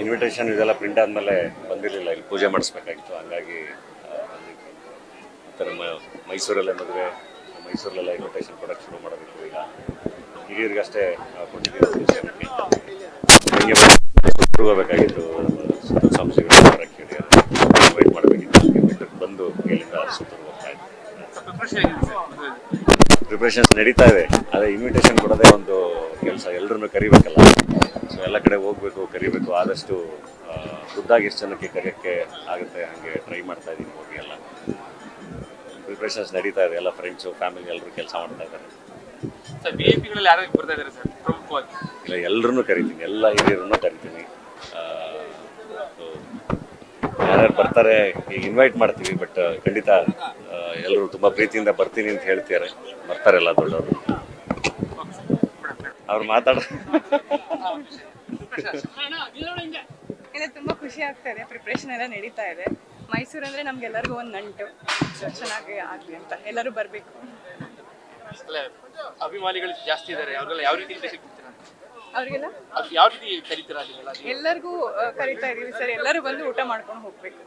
Invitation ಇದೆಲ್ಲ print ಆದಮೇಲೆ ಬಂದಿರಲಿಲ್ಲ, ಇಲ್ಲಿ ಪೂಜೆ ಮಾಡಿಸ್ಬೇಕಾಗಿತ್ತು, ಹಂಗಾಗಿ ಬಂದಿತ್ತು. ಮೈಸೂರಲ್ಲೇ ಮದುವೆ, ಮೈಸೂರಲ್ಲೆಲ್ಲ ಇನ್ವಿಟೇಷನ್ ಕೊಡೋಕ್ಕೆ ಶುರು ಮಾಡಬೇಕು. ಈಗ ಹಿರಿಯರಿಗಷ್ಟೇ ಕೊಟ್ಟಿದ್ದೀವಿ. ಹೋಗಬೇಕಾಗಿತ್ತು, ಸಂಸ್ಥೆಗಳು ಬರೋಕ್ಕೆ ಇನ್ವೈಟ್ ಮಾಡಬೇಕಿತ್ತು. ಇನ್ವಿಟೇಷನ್ ಬಂದು ಇಲ್ಲಿಂದ ಸುತ್ತೂರು ಹೋಗ್ತಾ ಇತ್ತು. ಪ್ರಿಪ್ರೇಷನ್ಸ್ ನಡೀತಾ ಇದೆ. ಅದೇ ಇನ್ವಿಟೇಷನ್ ಕೊಡೋದೇ ಒಂದು ಕೆಲಸ, ಎಲ್ಲರನ್ನು ಕರಿಬೇಕಲ್ಲ. ಸೊ ಎಲ್ಲ ಕಡೆ ಹೋಗಬೇಕು, ಕರಿಬೇಕು. ಆದಷ್ಟು ಖುದ್ದಾಗಿ ಎಷ್ಟು ಜನಕ್ಕೆ ಕರೆಯೋಕ್ಕೆ ಆಗುತ್ತೆ ಹಾಗೆ ಟ್ರೈ ಮಾಡ್ತಾ ಇದ್ದೀನಿ. ಹೋಗಿ ಎಲ್ಲ ಪ್ರಿಪ್ರೇಷನ್ಸ್ ನಡೀತಾ ಇದೆ. ಎಲ್ಲ ಫ್ರೆಂಡ್ಸು, ಫ್ಯಾಮಿಲಿ ಎಲ್ಲರೂ ಕೆಲಸ ಮಾಡ್ತಾ ಇದ್ದಾರೆ. ಇಲ್ಲ, ಎಲ್ಲರನ್ನೂ ಕರಿತೀನಿ, ಎಲ್ಲ ಹಿರಿಯರನ್ನು ಕರಿತೀನಿ. ಯಾರ್ಯಾರು ಬರ್ತಾರೆ ಈಗ ಇನ್ವೈಟ್ ಮಾಡ್ತೀವಿ, ಬಟ್ ಖಂಡಿತ ಎಲ್ಲರೂ ತುಂಬ ಪ್ರೀತಿಯಿಂದ ಬರ್ತೀನಿ ಅಂತ ಹೇಳ್ತಾರೆ. ಬರ್ತಾರೆಲ್ಲ ದೊಡ್ಡವರು. ಅವ್ರು ತುಂಬಾ ಖುಷಿ ಆಗ್ತಾ ಇದೆ. ಪ್ರಿಪ್ರೇಷನ್ ಎಲ್ಲ ನಡೀತಾ ಇದೆ. ಮೈಸೂರು ಅಂದ್ರೆ ನಮ್ಗೆಲ್ಲರಿಗೂ ಒಂದು ನಂಟು. ಚೆನ್ನಾಗಿ ಆಗ್ಲಿ ಅಂತ ಎಲ್ಲರೂ ಬರ್ಬೇಕು. ಅಭಿಮಾನಿಗಳು ಜಾಸ್ತಿ ಇದ್ದಾರೆ, ಅವ್ರಿಗೆಲ್ಲ ಯಾವ ರೀತಿ ಅವ್ರಿಗೆಲ್ಲ ಯಾವ ರೀತಿ ಕರೀತೀರಾ? ಎಲ್ಲರಿಗೂ ಕರಿತಾ ಇದೀವಿ ಸರ್. ಎಲ್ಲರೂ ಬಂದು ಊಟ ಮಾಡ್ಕೊಂಡು ಹೋಗ್ಬೇಕು.